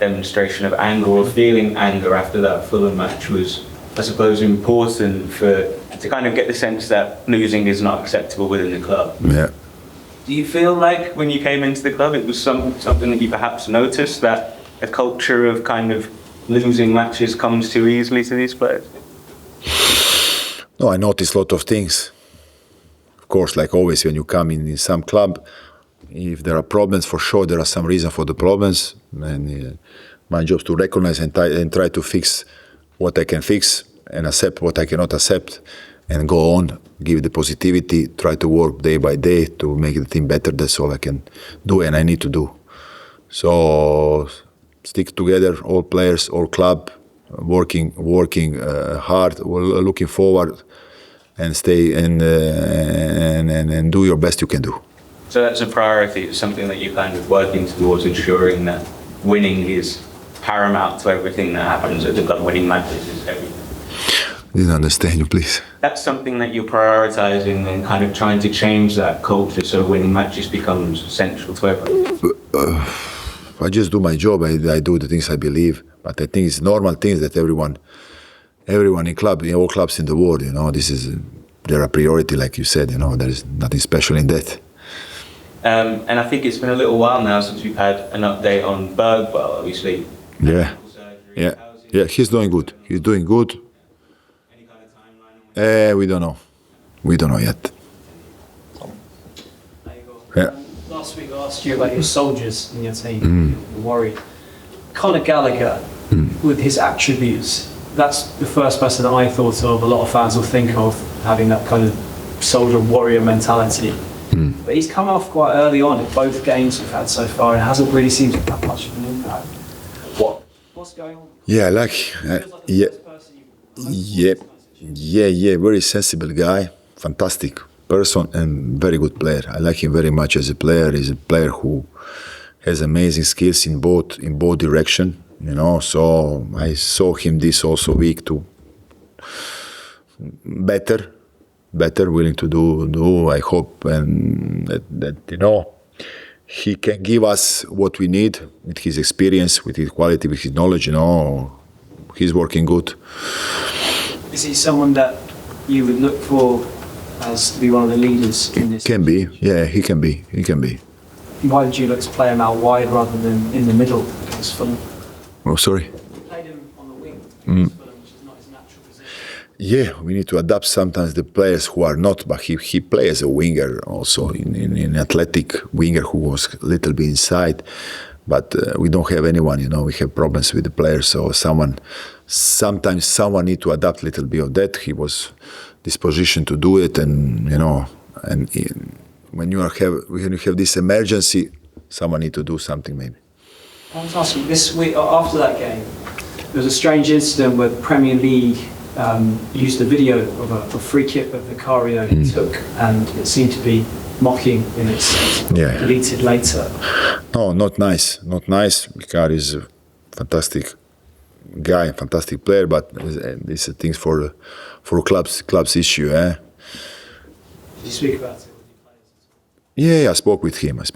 demonstration of anger or feeling anger after that Fulham match was, I suppose, important to kind of get the sense that losing is not acceptable within the club. Yeah. Do you feel like when you came into the club it was something that you perhaps noticed, that a culture of kind of losing matches comes too easily to these players? No, I noticed a lot of things. Of course, like always when you come in some club, if there are problems, for sure there are some reason for the problems, and my job is to recognize and try to fix what I can fix and accept what I cannot accept, and go on, give the positivity, try to work day by day to make the team better. That's all I can do and I need to do. So stick together, all players, all club, working hard, looking forward, and stay and do your best you can do. So that's a priority. It's something that you're kind of working towards, ensuring that winning is paramount to everything that happens at the club. Winning matches is everything. I didn't understand you, please. That's something that you're prioritizing and kind of trying to change that culture so winning matches becomes central to everything. I just do my job. I do the things I believe. But I think it's normal things that everyone in club, in all clubs in the world, they're a priority, like you said. There is nothing special in that. And I think it's been a little while now since we've had an update on Bergval, obviously. Yeah. He's doing good. Any kind of timeline? We don't know. We don't know yet. Yeah. Last week I asked you about your soldiers in your team. You're worried. Conor Gallagher, with his attributes, that's the first person that I thought of. A lot of fans will think of having that kind of soldier warrior mentality. But he's come off quite early on in both games we've had so far and hasn't really seemed to have much of an impact. What's going on? Yeah, very sensible guy, fantastic person and very good player. I like him very much as a player. He's a player who has amazing skills in both direction, so I saw him this also week to better, willing to do. I hope and that he can give us what we need with his experience, with his quality, with his knowledge. He's working good. Is he someone that you would look for as to be one of the leaders in this? Can be, yeah, he can be. Why did you look to play him out wide rather than in the middle against Fulham? Oh, sorry. You played him on the wing against Fulham, which is not his natural position. Yeah, we need to adapt sometimes the players who are not, but he plays as a winger also, in athletic winger who was a little bit inside. But we don't have anyone, we have problems with the players, so sometimes someone need to adapt a little bit of that. He was this position to do it, and when you have this emergency, someone need to do something maybe. I want to ask you, this week after that game, there was a strange incident where the Premier League used a video of a free kick that Vicario took, and it seemed to be mocking in its sense, deleted later. No, not nice. Vicario is a fantastic guy, fantastic player, but these are things for club's issue. Did you speak about it with your players? Yeah, I spoke with him. He's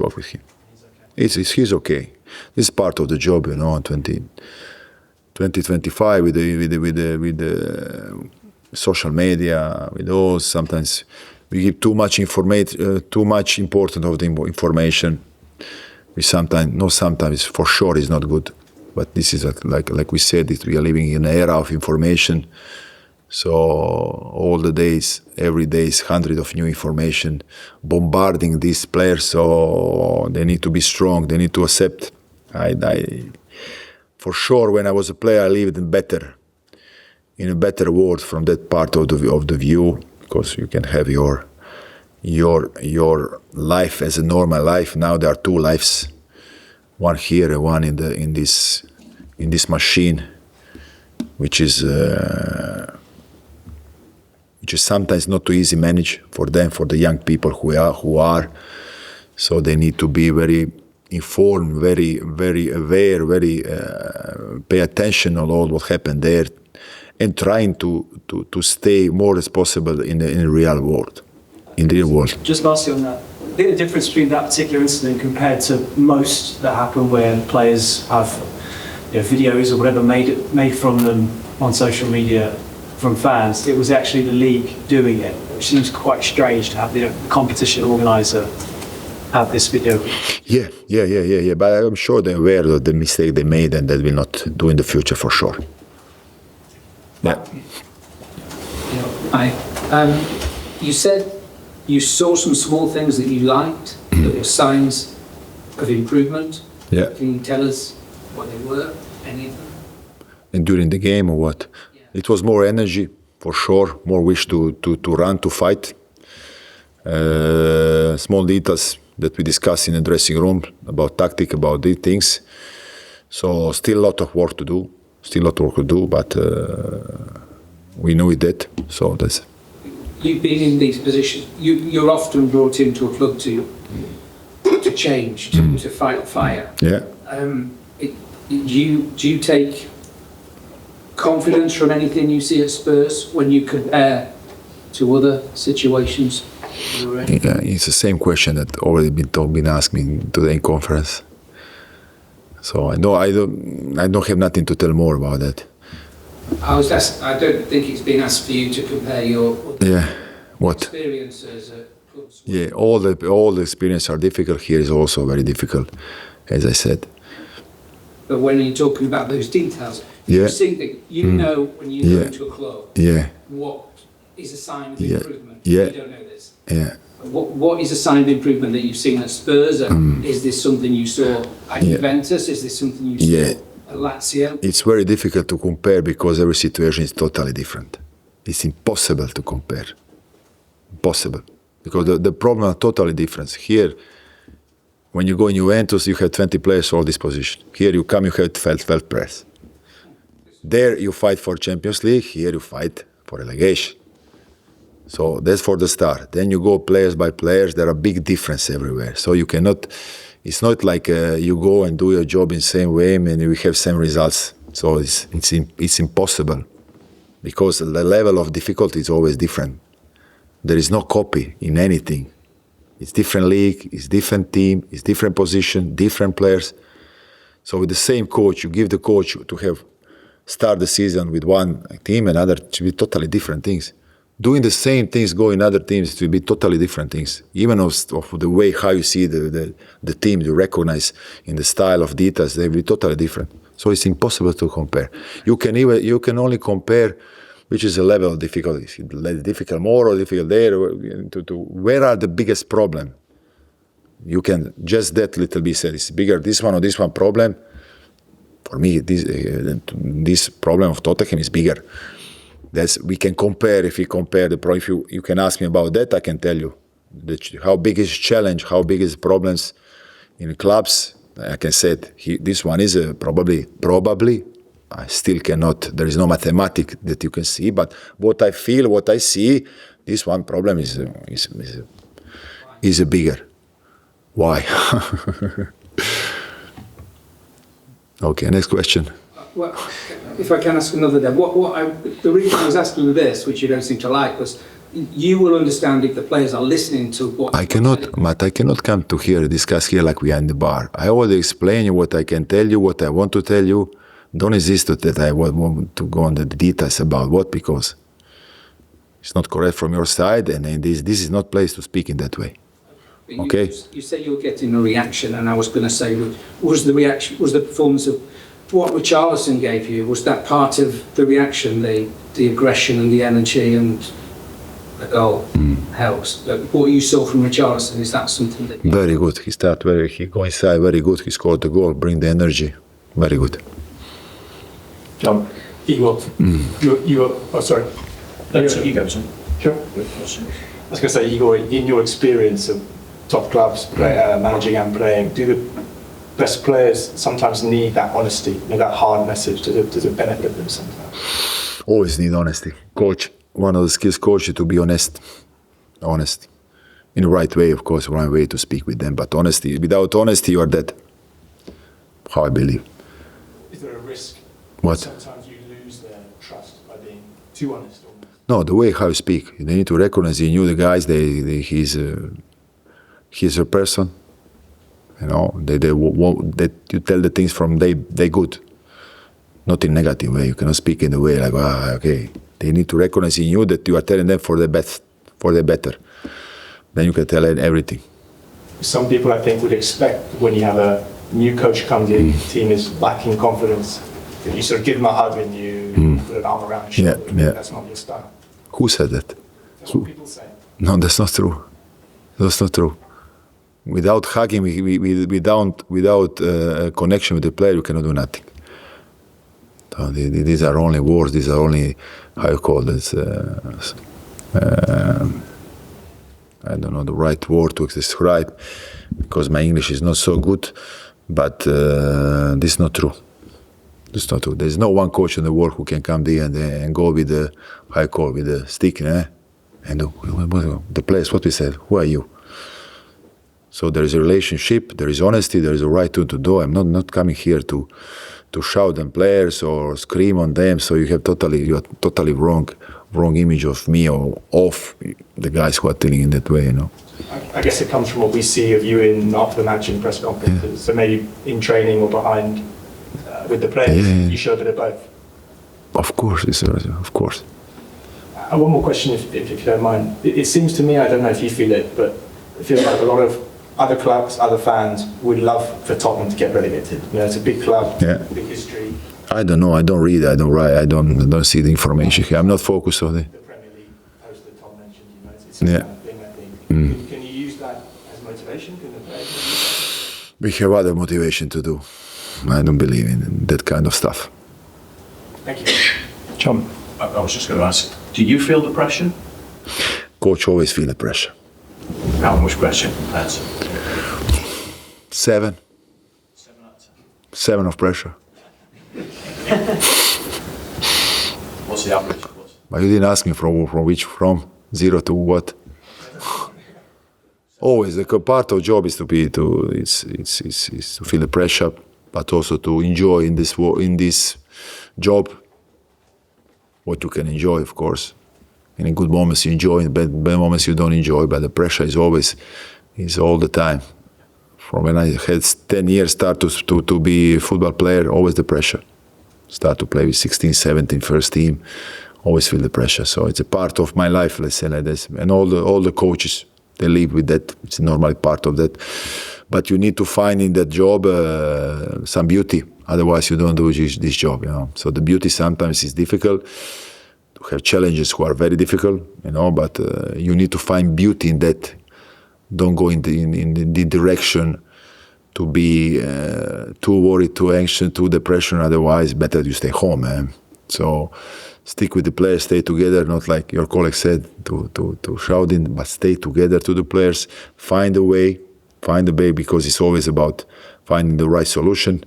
okay. He's okay. This is part of the job, 2025 with the social media, with all. Sometimes we give too much importance of the information. Sometimes for sure is not good. But this is like we said, we are living in an era of information. So all the days, every day is hundreds of new information bombarding these players. So they need to be strong. They need to accept. For sure, when I was a player, I lived in a better world from that part of the view, because you can have your life as a normal life. Now there are two lives, one here and one in this machine, which is sometimes not too easy to manage for them, for the young people who are. So they need to be very informed, very, very aware, very pay attention on all what happened there, and trying to stay more as possible in the real world. Just lastly on that, I think the difference between that particular incident compared to most that happen where players have videos or whatever made from them on social media from fans. It was actually the league doing it, which seems quite strange to have the competition organizer have this video. Yeah. But I'm sure they're aware of the mistake they made and they will not do in the future for sure. Yeah. Hi. You said you saw some small things that you liked, that were signs of improvement. Yeah. Can you tell us what they were? Any of them? And during the game or what? Yeah. It was more energy, for sure, more wish to run, to fight. Small details that we discussed in the dressing room about tactic, about these things. So still a lot of work to do, but we know it. So that's... You've been in these positions. You're often brought into a club to change, to fight fire. Yeah. Do you take confidence from anything you see at Spurs when you compare to other situations you were in? Yeah, it's the same question that already been asked me today in conference. So I don't have nothing to tell more about that. I don't think it's been asked for you to compare your experiences at clubs. Yeah, all the experiences are difficult. Here is also very difficult, as I said. But when you're talking about those details, you think that you know when you go into a club what is a sign of improvement. Yeah. You don't know this. Yeah. What is a sign of improvement that you've seen at Spurs? Is this something you saw at Juventus? Is this something you saw at Lazio? It's very difficult to compare because every situation is totally different. It's impossible to compare. Impossible. Because the problem are totally different. Here, when you go in Juventus, you have 20 players all this position. Here you come, you have 12 players. There you fight for Champions League, here you fight for relegation. So that's for the start. Then you go players by players, there are big difference everywhere. So you cannot, it's not like you go and do your job in the same way and we have same results. So it's impossible because the level of difficulty is always different. There is no copy in anything. It's different league, it's different team, it's different position, different players. So with the same coach, you give the coach to have start the season with one team and other to be totally different things. Doing the same things go in other teams to be totally different things. Even of the way how you see the team, you recognize in the style of details, they will be totally different. So it's impossible to compare. You can only compare which is the level of difficulty. Difficult more or difficult there. Where are the biggest problem? You can just that little bit say it's bigger this one or this one problem. For me, this problem of Tottenham is bigger. We can compare. If we compare the problem, if you can ask me about that, I can tell you how big is challenge, how big is problems in clubs. I can say this one is probably. I still cannot. There is no mathematics that you can see. But what I feel, what I see, this one problem is bigger. Why? Okay, next question. Well, if I can ask another then, the reason I was asking you this, which you don't seem to like, was you will understand if the players are listening to what I cannot come to here, discuss here like we are in the bar. I already explain you what I can tell you, what I want to tell you. Don't insist that I want to go on the details about what, because it's not correct from your side, and this is not place to speak in that way. Okay? You say you were getting a reaction, and I was going to say, was the performance of what Richarlison gave you, was that part of the reaction, the aggression and the energy and the goal helps? What you saw from Richarlison, is that something that... Very good. He go inside, very good. He scored the goal, bring the energy. Very good. John, Igor, sorry. You go, John. Sure. I was going to say, Igor, in your experience of top clubs, managing and playing, do the best players sometimes need that honesty, that hard message? Does it benefit them sometimes? Always need honesty. Coach, one of the skills coach is to be honest. Honest. In the right way, of course, right way to speak with them. But honesty, without honesty, you are dead. How I believe. Is there a risk? What? Sometimes you lose their trust by being too honest. Almost. No, the way how you speak. They need to recognize you knew the guys. He's a person. You know, that you tell the things from they good. not in negative way. You cannot speak in the way like, okay. They need to recognize in you that you are telling them for the best, for the better. Then you can tell them everything. Some people, I think, would expect when you have a new coach comes in, the team is lacking confidence, that you sort of give them a hug and you put an arm around your shoulder. Yeah. That's not your style. Who said that? That's what people say. No, that's not true. That's not true. Without hugging, without a connection with the player, you cannot do nothing. So these are only words. These are only, how you call this? I don't know the right word to describe, because my English is not so good. But this is not true. It's not true. There's no one coach in the world who can come there and go with the, how you call, with the stick, and the players. What we said? Who are you? So there is a relationship, there is honesty, there is a right to do. I'm not coming here to shout on players or scream on them. So you are totally wrong image of me or of the guys who are telling in that way, I guess it comes from what we see of you in after the match in press conferences. Yeah. So maybe in training or behind with the players, you show a bit of both. Of course, of course. One more question, if you don't mind. It seems to me, I don't know if you feel it, but it feels like a lot of other clubs, other fans would love for Tottenham to get relegated. It's a big club, big history. I don't know. I don't read. I don't write. I don't see the information here. I'm not focused on it. The Premier League post that Tom mentioned, it's a kind of thing, I think. Can you use that as motivation? Can the players? We have other motivation to do. I don't believe in that kind of stuff. Thank you. John, I was just going to ask, do you feel the pressure? Coach always feel the pressure. How much pressure? 7. 7 out of 10. 7 of pressure. What's the average? But you didn't ask me from 0 to what? Always the part of job is to feel the pressure, but also to enjoy in this job what you can enjoy, of course. In good moments you enjoy, in bad moments you don't enjoy, but the pressure is all the time. From when I had 10 years start to be a football player, always the pressure. Start to play with 16, 17, first team, always feel the pressure. So it's a part of my life, let's say like this. And all the coaches, they live with that. It's normally part of that. But you need to find in that job some beauty. Otherwise you don't do this job, So the beauty sometimes is difficult. To have challenges who are very difficult, but you need to find beauty in that. Don't go in the direction to be too worried, too anxious, too depression. Otherwise, better you stay home, man. So stick with the players, stay together. Not like your colleague said to shout in, but stay together to the players. Find a way, because it's always about finding the right solution.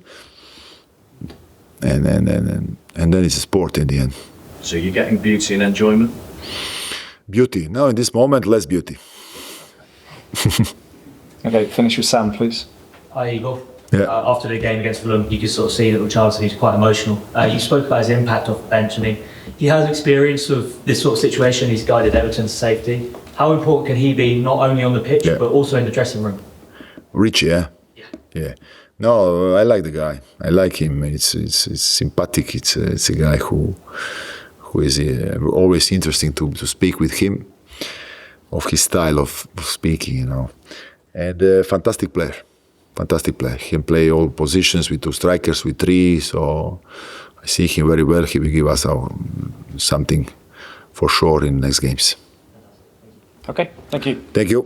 And then it's a sport in the end. So you're getting beauty and enjoyment? Beauty. No, in this moment, less beauty. Okay, finish with Sam, please. Hi, Igor. Yeah. After the game against Fulham, you could sort of see that Richarlison, he's quite emotional. You spoke about his impact off the bench. I mean, he has experience of this sort of situation. He's guided Everton to safety. How important can he be, not only on the pitch, but also in the dressing room? Rich, yeah. No, I like the guy. I like him. It's sympathetic. It's a guy who is always interesting to speak with him, of his style of speaking, And fantastic player. He can play all positions with 2 strikers, with 3. So I see him very well. He will give us something for sure in next games. Okay, thank you. Thank you.